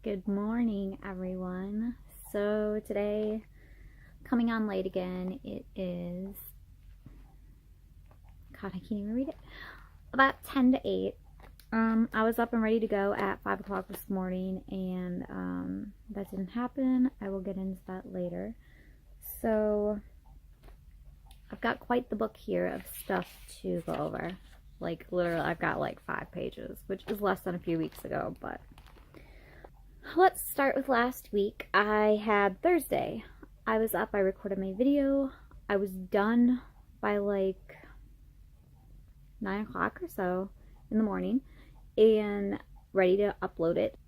Good morning, everyone. So today, coming on late again, it is, God, I can't even read it, about 10 to 8. I was up and ready to go at 5 o'clock this morning, and that didn't happen. I will get into that later. So I've got quite the book here of stuff to go over. Like, literally, I've got like 5 pages, which is less than a few weeks ago, but let's start with last week. I had Thursday. I was up, I recorded my video. I was done by like 9 o'clock or so in the morning and ready to upload it.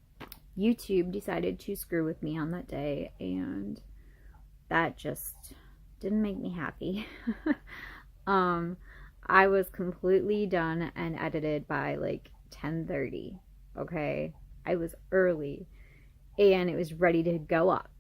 YouTube decided to screw with me on that day, and that just didn't make me happy. I was completely done and edited by like 10:30. Okay, I was early and it was ready to go up,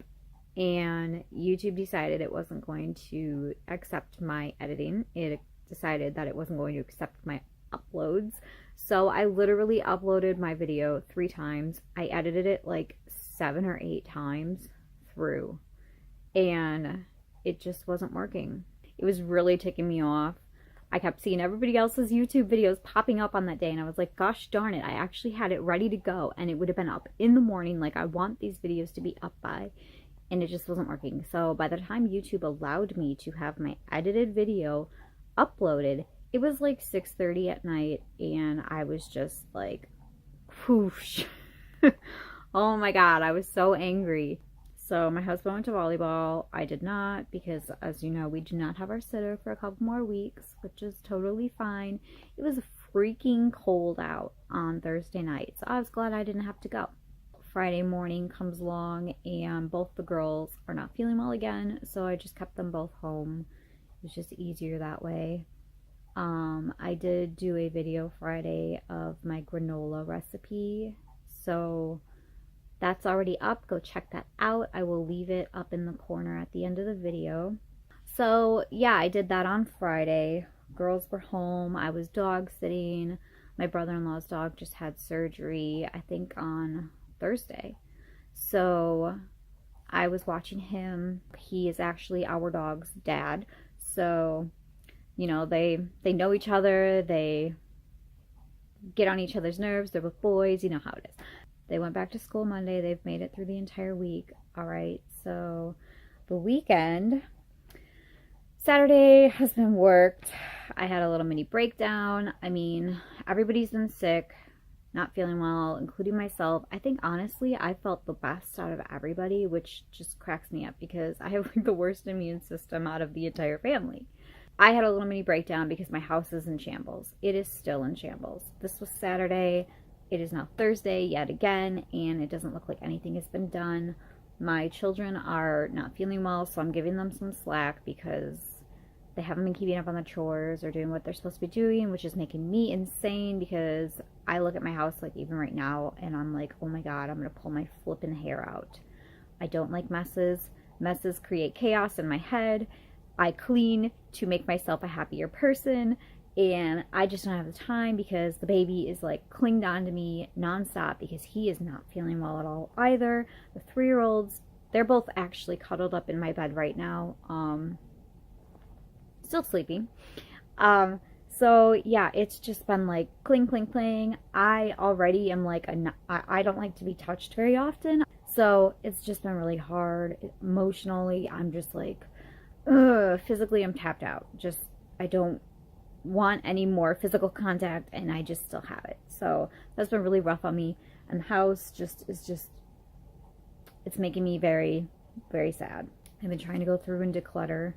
and YouTube decided it wasn't going to accept my editing. It decided that it wasn't going to accept my uploads. So I literally uploaded my video 3 times. I edited it like 7 or 8 times through, and it just wasn't working. It was really ticking me off. I kept seeing everybody else's YouTube videos popping up on that day, and I was like, gosh darn it, I actually had it ready to go, and it would have been up in the morning like I want these videos to be up by, and it just wasn't working. So by the time YouTube allowed me to have my edited video uploaded, it was like 6:30 at night, and I was just like, whoosh. Oh my god, I was so angry. So my husband went to volleyball. I did not, because as you know, we do not have our sitter for a couple more weeks, which is totally fine. It was freaking cold out on Thursday night, so I was glad I didn't have to go. Friday morning comes along, and both the girls are not feeling well again, so I just kept them both home. It was just easier that way. I did do a video Friday of my granola recipe, so that's already up. Go check that out. I will leave it up in the corner at the end of the video. So yeah, I did that on Friday. Girls were home. I was dog sitting. My brother-in-law's dog just had surgery, I think on Thursday. So I was watching him. He is actually our dog's dad. So, you know, they know each other. They get on each other's nerves. They're both boys. You know how it is. They went back to school Monday. They've made it through the entire week. All right, so the weekend, Saturday, husband worked. I had a little mini breakdown. I mean, everybody's been sick, not feeling well, including myself. I think, honestly, I felt the best out of everybody, which just cracks me up because I have like the worst immune system out of the entire family. I had a little mini breakdown because my house is in shambles. It is still in shambles. This was Saturday. It is now Thursday yet again, and it doesn't look like anything has been done. My children are not feeling well, so I'm giving them some slack because they haven't been keeping up on the chores or doing what they're supposed to be doing, which is making me insane because I look at my house like even right now and I'm like, oh my god, I'm going to pull my flippin' hair out. I don't like messes. Messes create chaos in my head. I clean to make myself a happier person. And I just don't have the time because the baby is like clinged on to me nonstop because he is not feeling well at all either. The 3-year-olds, they're both actually cuddled up in my bed right now, still sleeping. So yeah, it's just been like cling, cling, cling. I already am like, I don't like to be touched very often. So it's just been really hard. Emotionally, I'm just like, ugh. Physically, I'm tapped out. Just, I don't want any more physical contact, and I just still have it. So that's been really rough on me, and the house it's making me very, very sad. I've been trying to go through and declutter.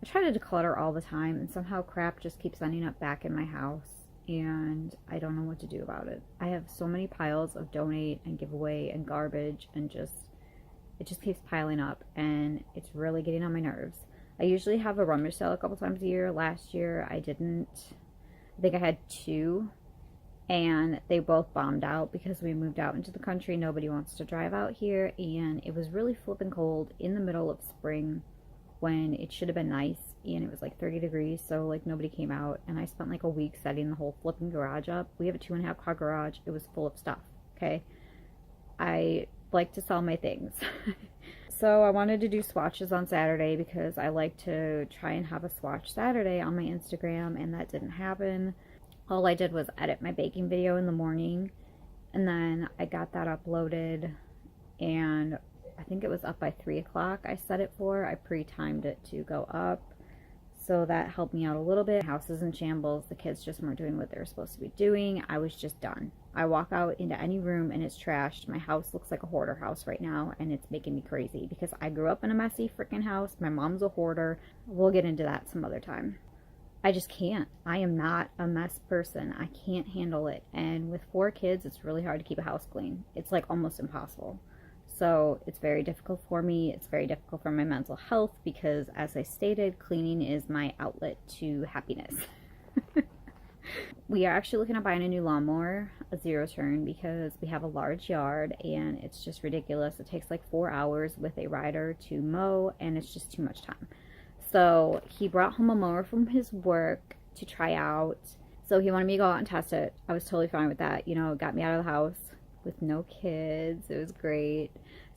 I try to declutter all the time, and somehow crap just keeps ending up back in my house, and I don't know what to do about it. I have so many piles of donate and give away and garbage, and it just keeps piling up, and it's really getting on my nerves. I usually have a rummage sale a couple times a year. Last year I didn't. I think I had 2, and they both bombed out because we moved out into the country. Nobody wants to drive out here, and it was really flipping cold in the middle of spring when it should have been nice, and it was like 30 degrees, so like nobody came out, and I spent like a week setting the whole flipping garage up. We have a 2.5 car garage. It was full of stuff, okay? I like to sell my things. So I wanted to do swatches on Saturday because I like to try and have a swatch Saturday on my Instagram, and that didn't happen. All I did was edit my baking video in the morning, and then I got that uploaded, and I think it was up by 3 o'clock I set it for. I pre-timed it to go up, so that helped me out a little bit. House is in shambles. The kids just weren't doing what they were supposed to be doing. I was just done. I walk out into any room and it's trashed. My house looks like a hoarder house right now, and it's making me crazy because I grew up in a messy freaking house. My mom's a hoarder. We'll get into that some other time. I just can't. I am not a mess person. I can't handle it. And with 4 kids, it's really hard to keep a house clean. It's like almost impossible. So it's very difficult for me. It's very difficult for my mental health because, as I stated, cleaning is my outlet to happiness. We are actually looking at buying a new lawnmower, a 0-turn, because we have a large yard and it's just ridiculous. It takes like 4 hours with a rider to mow, and it's just too much time. So he brought home a mower from his work to try out. So he wanted me to go out and test it. I was totally fine with that. You know, it got me out of the house with no kids. It was great.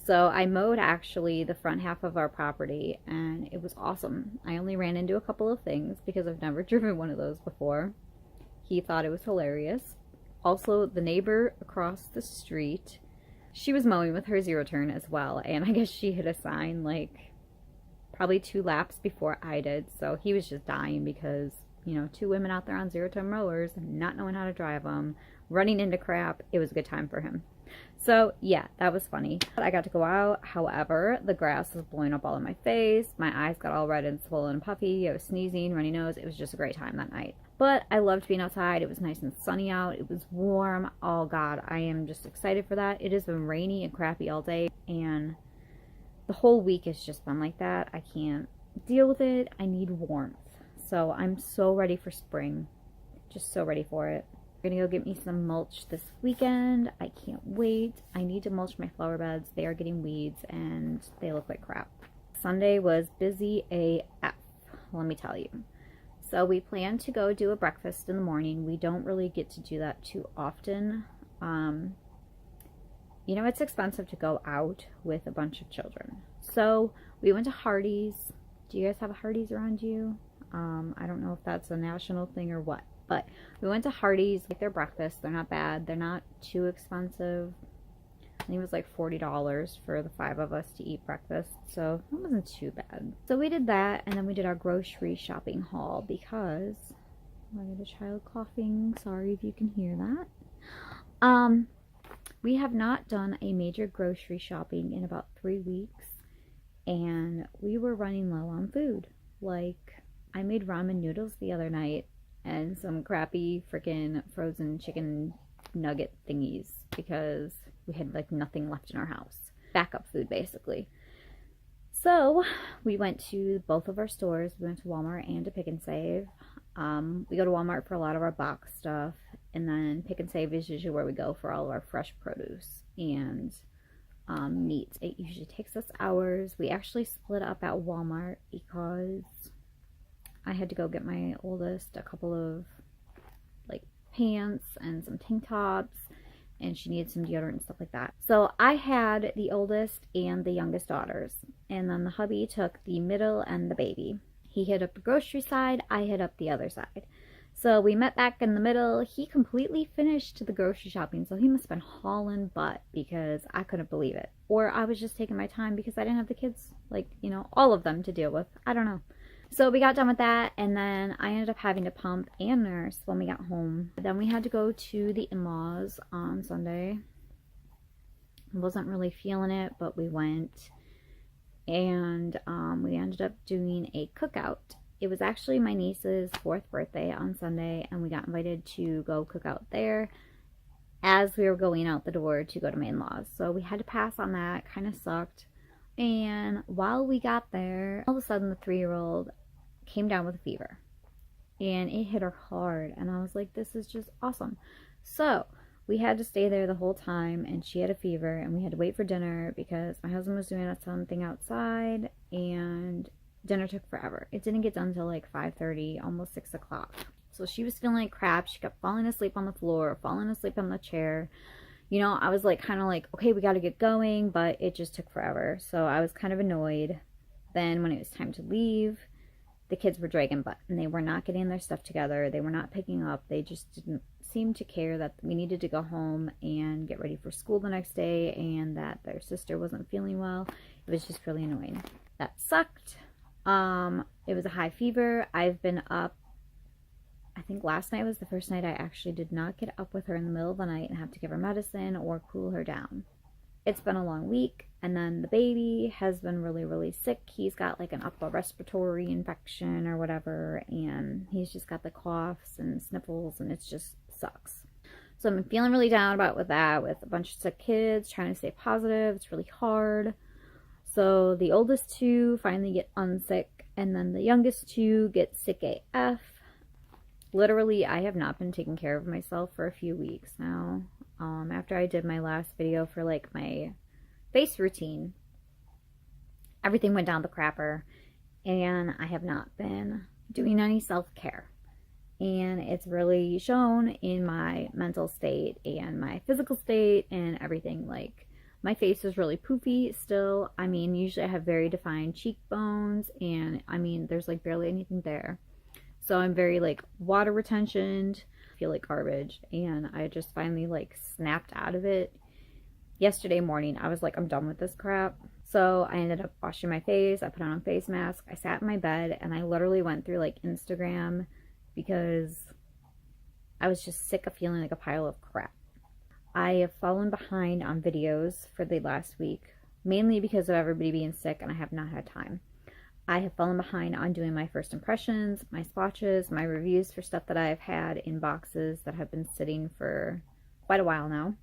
So I mowed actually the front half of our property, and it was awesome. I only ran into a couple of things because I've never driven one of those before. He thought it was hilarious. Also, the neighbor across the street, she was mowing with her 0-turn as well, and I guess she hit a sign like probably 2 laps before I did. So he was just dying because, you know, 2 women out there on 0-turn mowers, not knowing how to drive them, running into crap. It was a good time for him. So yeah, that was funny. I got to go out. However, the grass was blowing up all in my face. My eyes got all red and swollen and puffy. I was sneezing, runny nose. It was just a great time that night. But I loved being outside. It was nice and sunny out. It was warm. Oh God, I am just excited for that. It has been rainy and crappy all day, and the whole week has just been like that. I can't deal with it. I need warmth. So I'm so ready for spring. Just so ready for it. I'm gonna go get me some mulch this weekend. I can't wait. I need to mulch my flower beds. They are getting weeds and they look like crap. Sunday was busy AF, let me tell you. So we plan to go do a breakfast in the morning. We don't really get to do that too often. You know, it's expensive to go out with a bunch of children. So we went to Hardee's. Do you guys have a Hardee's around you? I don't know if that's a national thing or what. But we went to Hardee's, like their breakfast. They're not bad. They're not too expensive. I think it was like $40 for the 5 of us to eat breakfast. So it wasn't too bad. So we did that, and then we did our grocery shopping haul because I got a child coughing. Sorry if you can hear that. We have not done a major grocery shopping in about 3 weeks, and we were running low on food. Like, I made ramen noodles the other night and some crappy freaking frozen chicken nugget thingies because we had like nothing left in our house. Backup food, basically. So we went to both of our stores. We went to Walmart and to Pick and Save. We go to Walmart for a lot of our box stuff, and then Pick and Save is usually where we go for all of our fresh produce and meat. It usually takes us hours. We actually split up at Walmart because I had to go get my oldest a couple of like pants and some tank tops, and she needed some deodorant and stuff like that. So I had the oldest and the youngest daughters, and then the hubby took the middle and the baby. He hit up the grocery side, I hit up the other side. So we met back in the middle. He completely finished the grocery shopping, so he must have been hauling butt because I couldn't believe it. Or I was just taking my time because I didn't have the kids, like, you know, all of them to deal with. I don't know. So we got done with that, and then I ended up having to pump and nurse when we got home. Then we had to go to the in-laws on Sunday. I wasn't really feeling it, but we went, and we ended up doing a cookout. It was actually my niece's 4th birthday on Sunday, and we got invited to go cook out there as we were going out the door to go to my in-laws. So we had to pass on that. Kind of sucked. And while we got there, all of a sudden the 3-year-old came down with a fever, and it hit her hard, and I was like, this is just awesome. So we had to stay there the whole time, and she had a fever, and we had to wait for dinner because my husband was doing something outside, and dinner took forever. It didn't get done until like 5:30, almost 6 o'clock. So she was feeling like crap. She kept falling asleep on the floor, falling asleep on the chair. You know, I was like, kind of like, okay, we got to get going, but it just took forever. So I was kind of annoyed. Then when it was time to leave, the kids were dragging butt and they were not getting their stuff together. They were not picking up. They just didn't seem to care that we needed to go home and get ready for school the next day, and that their sister wasn't feeling well. It was just really annoying. That sucked. It was a high fever. I've been up, I think last night was the first night I actually did not get up with her in the middle of the night and have to give her medicine or cool her down. It's been a long week, and then the baby has been really, really sick. He's got like an upper respiratory infection or whatever, and he's just got the coughs and sniffles, and it just sucks. So I'm feeling really down about with that, with a bunch of sick kids, trying to stay positive. It's really hard. So the oldest two finally get unsick, and then the youngest two get sick AF. Literally, I have not been taking care of myself for a few weeks now. After I did my last video for like my face routine, everything went down the crapper, and I have not been doing any self-care. And it's really shown in my mental state and my physical state and everything. Like, my face is really poofy still. I mean, usually I have very defined cheekbones, and I mean, there's like barely anything there. So I'm very like water retentioned, feel like garbage, and I just finally like snapped out of it. Yesterday morning, I was like, I'm done with this crap. So I ended up washing my face. I put on a face mask. I sat in my bed, and I literally went through like Instagram because I was just sick of feeling like a pile of crap. I have fallen behind on videos for the last week, mainly because of everybody being sick, and I have not had time. I have fallen behind on doing my first impressions, my swatches, my reviews for stuff that I've had in boxes that have been sitting for quite a while now.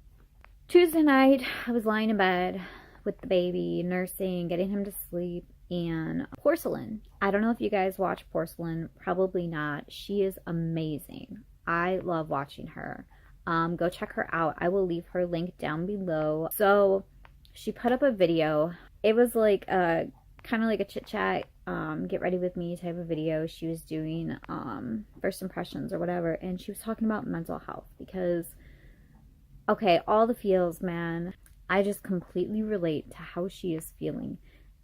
Tuesday night, I was lying in bed with the baby, nursing, getting him to sleep, and Porcelain. I don't know if you guys watch Porcelain. Probably not. She is amazing. I love watching her. Go check her out. I will leave her link down below. So she put up a video. It was like a kind of like a chit chat, get ready with me type of video. She was doing first impressions or whatever, and she was talking about mental health because, okay, all the feels, man. I just completely relate to how she is feeling,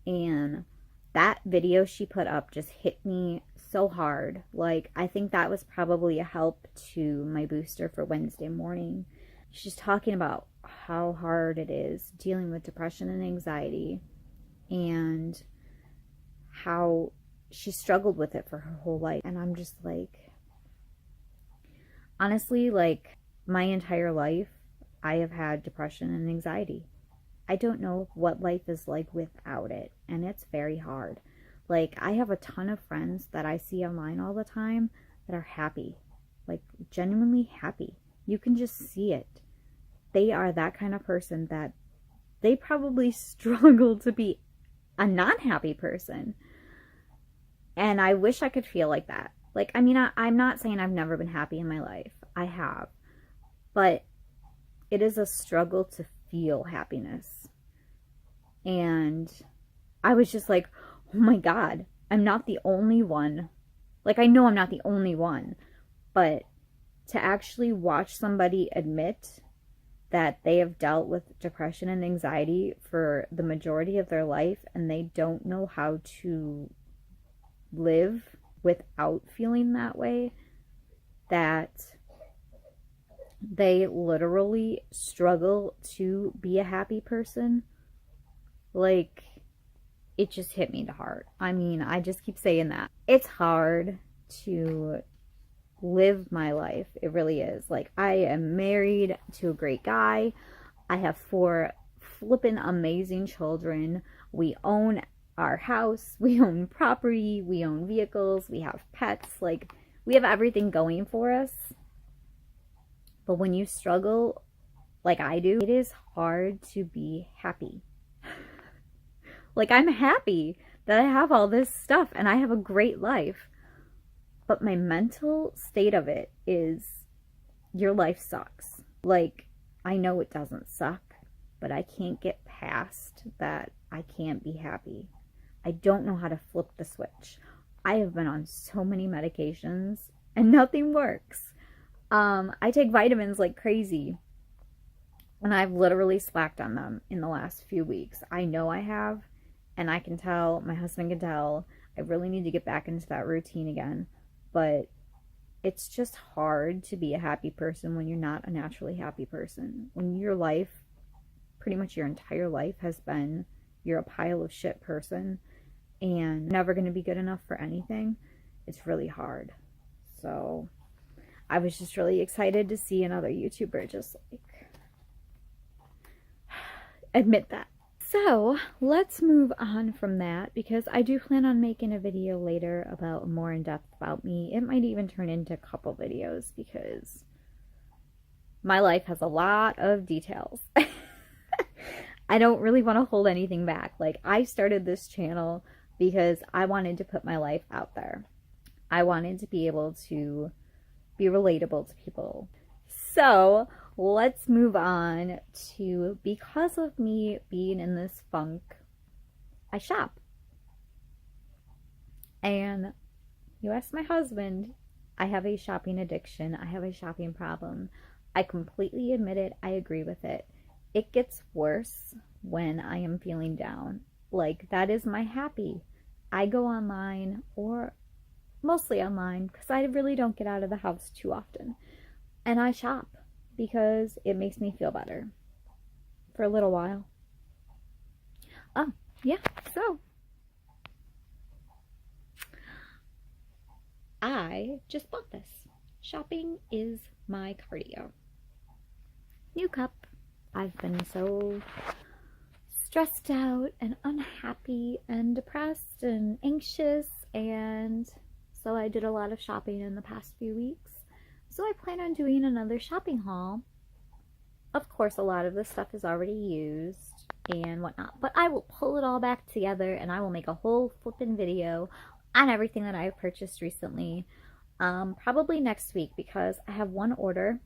and that video she put up just hit me so hard. Like, I think that was probably a help to my booster for Wednesday morning. She's talking about how hard it is dealing with depression and anxiety, and how she struggled with it for her whole life. And I'm just like, honestly, like, my entire life, I have had depression and anxiety. I don't know what life is like without it, and it's very hard. Like, I have a ton of friends that I see online all the time that are happy, like genuinely happy. You can just see it. They are that kind of person that they probably struggle to be a non-happy person. And I wish I could feel like that. Like, I mean, I'm not saying I've never been happy in my life. I have. But it is a struggle to feel happiness. And I was just like, oh my God, I'm not the only one. Like, I know I'm not the only one. But to actually watch somebody admit that they have dealt with depression and anxiety for the majority of their life, and they don't know how to live without feeling that way, that they literally struggle to be a happy person, like, it just hit me to heart. I mean, I just keep saying that. It's hard to live my life. It really is. Like, I am married to a great guy. I have 4 flippin' amazing children. We own our house. We own property. We own vehicles. We have pets. Like, we have everything going for us. But when you struggle like I do, it is hard to be happy. Like, I'm happy that I have all this stuff and I have a great life. But my mental state of it is, your life sucks. Like, I know it doesn't suck, but I can't get past that I can't be happy. I don't know how to flip the switch. I have been on so many medications and nothing works. I take vitamins like crazy. And I've literally slacked on them in the last few weeks. I know I have, and I can tell, my husband can tell, I really need to get back into that routine again. But it's just hard to be a happy person when you're not a naturally happy person. When your life, pretty much your entire life, has been you're a pile of shit person and never going to be good enough for anything, it's really hard. So I was just really excited to see another YouTuber just like admit that. So let's move on from that, because I do plan on making a video later about more in depth about me. It might even turn into a couple videos because my life has a lot of details. I don't really want to hold anything back. Like, I started this channel because I wanted to put my life out there. I wanted to be able to be relatable to people. So let's move on to, because of me being in this funk, I shop. And you ask my husband, I have a shopping addiction. I have a shopping problem. I completely admit it. I agree with it. It gets worse when I am feeling down. Like, that is my happy. I go online, or mostly online, because I really don't get out of the house too often. And I shop because it makes me feel better for a little while. Oh, yeah, so I just bought this. Shopping is my cardio. New cup. I've been so stressed out and unhappy and depressed and anxious, and so I did a lot of shopping in the past few weeks. So I plan on doing another shopping haul. Of course, a lot of the stuff is already used and whatnot, but I will pull it all back together and I will make a whole flippin' video on everything that I've purchased recently. Probably next week, because I have one order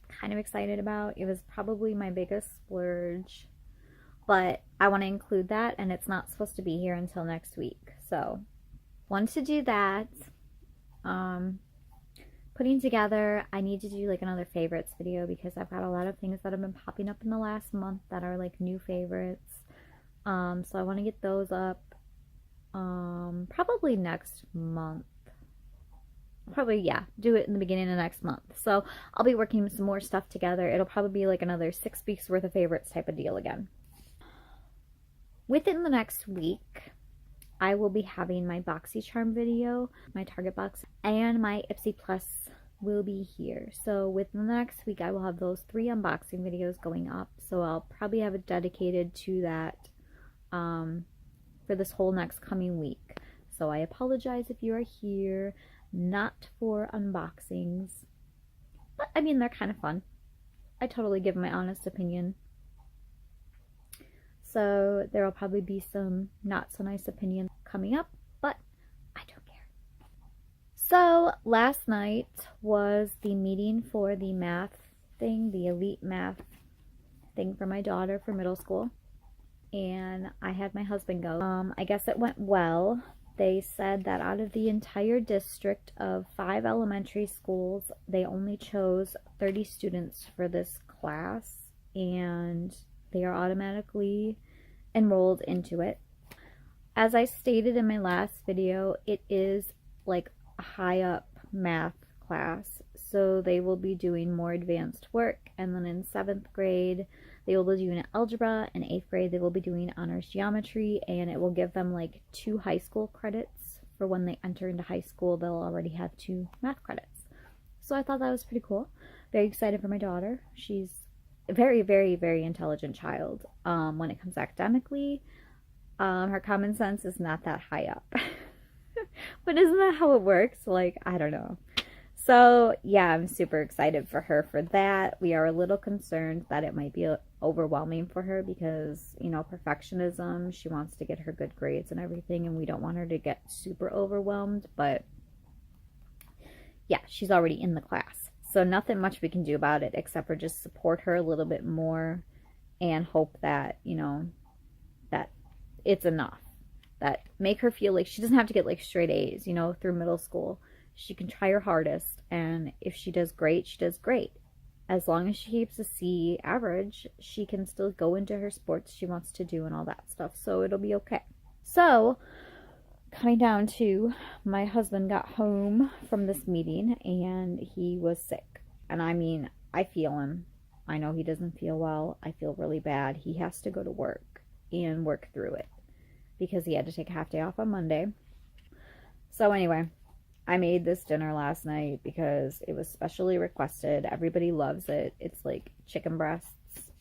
kind of excited about. It was probably my biggest splurge, but I want to include that, and it's not supposed to be here until next week. So want to do that. Putting together, I need to do like another favorites video, because I've got a lot of things that have been popping up in the last month that are like new favorites. So I want to get those up probably next month. Probably, yeah, do it in the beginning of next month. So I'll be working some more stuff together. It'll probably be like another 6 weeks worth of favorites type of deal again. Within the next week, I will be having my Boxycharm video, my Target box, and my Ipsy Plus will be here. So within the next week, I will have those 3 unboxing videos going up. So I'll probably have it dedicated to that for this whole next coming week. So I apologize if you are here not for unboxings, but I mean, they're kind of fun. I totally give my honest opinion. So there will probably be some not so nice opinions coming up, but I don't care. So last night was the meeting for the math thing, the elite math thing for my daughter for middle school, and I had my husband go. I guess it went well. They said that out of the entire district of 5 elementary schools, they only chose 30 students for this class, and they are automatically enrolled into it. As I stated in my last video, it is like a high up math class, so they will be doing more advanced work, and then in 7th grade they will be doing algebra, and 8th grade they will be doing honors geometry, and it will give them like 2 high school credits for when they enter into high school. They'll already have 2 math credits. So I thought that was pretty cool. Very excited for my daughter. She's a very, very, very intelligent child. When it comes academically, her common sense is not that high up. But isn't that how it works? Like, I don't know. So yeah, I'm super excited for her for that. We are a little concerned that it might be overwhelming for her because, you know, perfectionism. She wants to get her good grades and everything, and we don't want her to get super overwhelmed. But yeah, she's already in the class, so nothing much we can do about it except for just support her a little bit more and hope that, you know, that it's enough. That make her feel like she doesn't have to get like straight A's, you know, through middle school. She can try her hardest, and if she does great, she does great. as long as she keeps a C average, she can still go into her sports she wants to do and all that stuff. So it'll be okay. So coming down to, my husband got home from this meeting and he was sick. And I mean, I feel him. I know he doesn't feel well. I feel really bad. He has to go to work and work through it because he had to take a half day off on Monday. So anyway, I made this dinner last night because it was specially requested. Everybody loves it. It's like chicken breasts,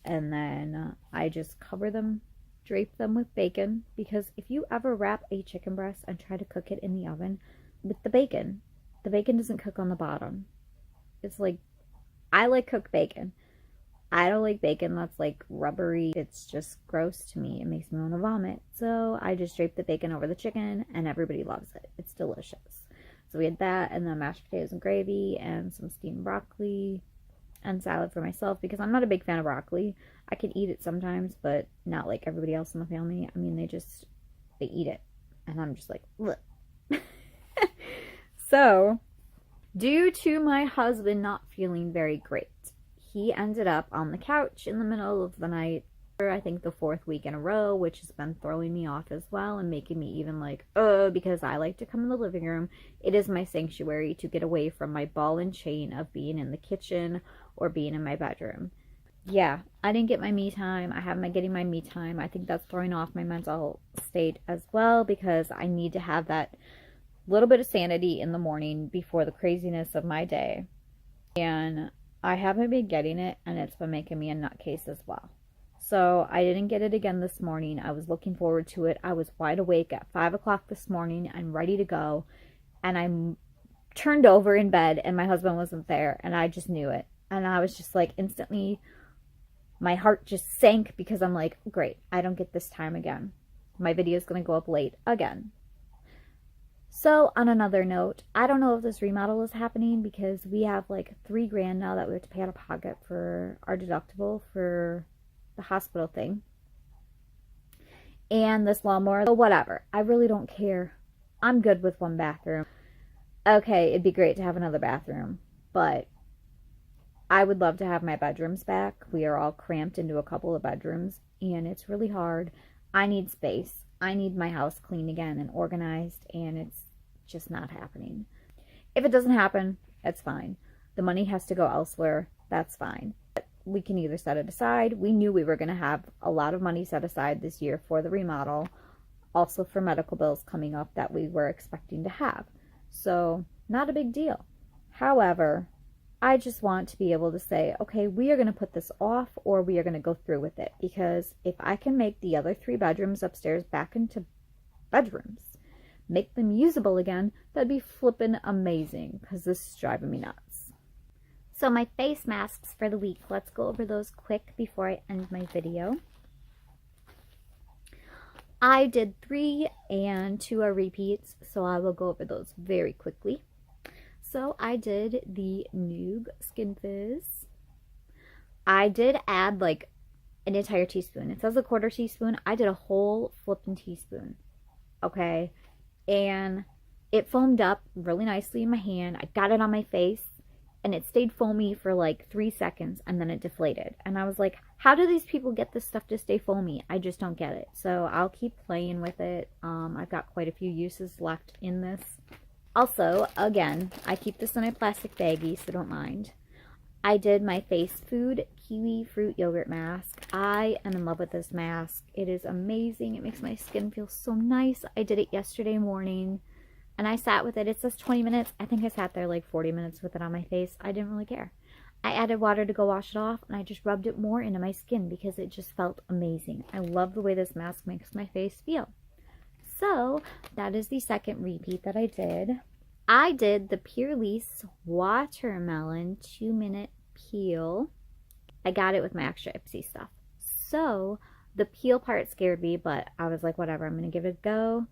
and then I just cover them, drape them with bacon, because if you ever wrap a chicken breast and try to cook it in the oven with the bacon doesn't cook on the bottom. It's like, I like cooked bacon. I don't like bacon that's like rubbery. It's just gross to me. It makes me want to vomit. So I just drape the bacon over the chicken and everybody loves it. It's delicious. So we had that, and then mashed potatoes and gravy and some steamed broccoli and salad for myself, because I'm not a big fan of broccoli. I can eat it sometimes, but not like everybody else in the family. I mean, they eat it. And I'm just like, bleh. So, due to my husband not feeling very great, he ended up on the couch in the middle of the night, I think the 4th week in a row, which has been throwing me off as well and making me even like, because I like to come in the living room. It is my sanctuary to get away from my ball and chain of being in the kitchen or being in my bedroom. Yeah, I didn't get my me time. I haven't been getting my me time. I think that's throwing off my mental state as well, because I need to have that little bit of sanity in the morning before the craziness of my day. And I haven't been getting it, and it's been making me a nutcase as well. So I didn't get it again this morning. I was looking forward to it. I was wide awake at 5 o'clock this morning and ready to go. And I turned over in bed and my husband wasn't there, and I just knew it. And I was just like, instantly, my heart just sank, because I'm like, great, I don't get this time again. My video is going to go up late again. So on another note, I don't know if this remodel is happening, because we have like $3,000 now that we have to pay out of pocket for our deductible for the hospital thing. And this lawnmower, so whatever. I really don't care. I'm good with one bathroom. Okay, it'd be great to have another bathroom, but I would love to have my bedrooms back. We are all cramped into a couple of bedrooms, and it's really hard. I need space. I need my house clean again and organized, and it's just not happening. If it doesn't happen, it's fine. The money has to go elsewhere. That's fine. But we can either set it aside. We knew we were going to have a lot of money set aside this year for the remodel, also for medical bills coming up that we were expecting to have. So, not a big deal. However, I just want to be able to say, okay, we are going to put this off, or we are going to go through with it. Because if I can make the other 3 bedrooms upstairs back into bedrooms, make them usable again, that'd be flippin' amazing, because this is driving me nuts. So my face masks for the week, let's go over those quick before I end my video. I did 3 and 2 are repeats, so I will go over those very quickly. So I did the Noog Skin Fizz. I did add like an entire teaspoon. It says a 1/4 teaspoon. I did a whole flippin' teaspoon. Okay. And it foamed up really nicely in my hand. I got it on my face, and it stayed foamy for like 3 seconds, and then it deflated. And I was like, how do these people get this stuff to stay foamy? I just don't get it. So I'll keep playing with it. I've got quite a few uses left in this. Also, again, I keep this in a plastic baggie, so don't mind. I did my Face Food Kiwi Fruit Yogurt Mask. I am in love with this mask. It is amazing. It makes my skin feel so nice. I did it yesterday morning, and I sat with it. It says 20 minutes. I think I sat there like 40 minutes with it on my face. I didn't really care. I added water to go wash it off, and I just rubbed it more into my skin because it just felt amazing. I love the way this mask makes my face feel. So, that is the second repeat that I did. I did the Purlisse Watermelon 2-minute peel. I got it with my extra Ipsy stuff. So, the peel part scared me, but I was like, whatever, I'm going to give it a go.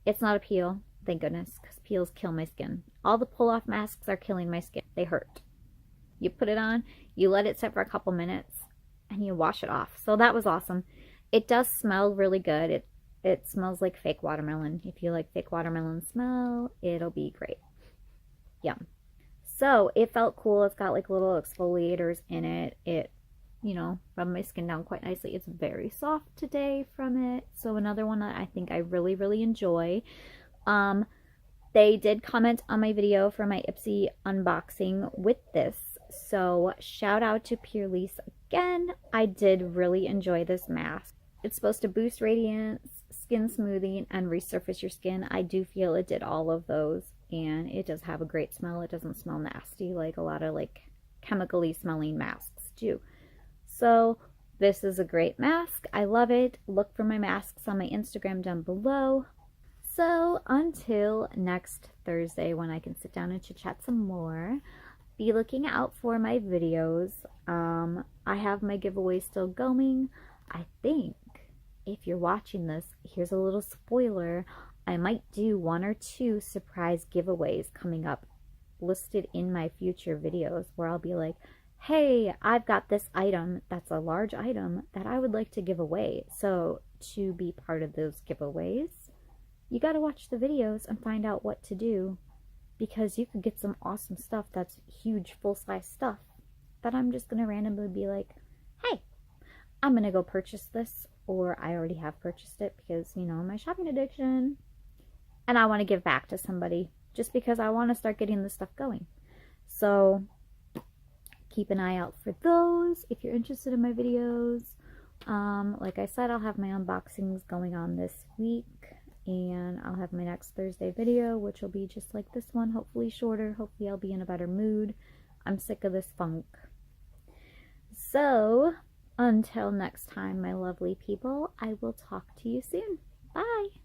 It's not a peel, thank goodness, because peels kill my skin. All the pull-off masks are killing my skin. They hurt. You put it on, you let it sit for a couple minutes, and you wash it off. So that was awesome. It does smell really good. It smells like fake watermelon. If you like fake watermelon smell, it'll be great. Yum. So it felt cool. It's got like little exfoliators in it. It, you know, rubbed my skin down quite nicely. It's very soft today from it. So another one that I think I really, really enjoy. They did comment on my video for my Ipsy unboxing with this. So shout out to Purelise again. I did really enjoy this mask. It's supposed to boost radiance, skin smoothing, and resurface your skin. I do feel it did all of those, and it does have a great smell. It doesn't smell nasty like a lot of like chemically smelling masks do. So this is a great mask. I love it. Look for my masks on my Instagram down below. So until next Thursday when I can sit down and chit chat some more, be looking out for my videos. I have my giveaway still going. I think if you're watching this, here's a little spoiler. I might do 1 or 2 surprise giveaways coming up listed in my future videos where I'll be like, hey, I've got this item that's a large item that I would like to give away. So to be part of those giveaways, you got to watch the videos and find out what to do, because you could get some awesome stuff that's huge full-size stuff that I'm just going to randomly be like, hey, I'm going to go purchase this, or I already have purchased it because, you know, my shopping addiction, and I want to give back to somebody just because I want to start getting this stuff going. So keep an eye out for those if you're interested in my videos. Like I said, I'll have my unboxings going on this week, and I'll have my next Thursday video, which will be just like this one, hopefully shorter. Hopefully I'll be in a better mood. I'm sick of this funk. So until next time, my lovely people, I will talk to you soon. Bye.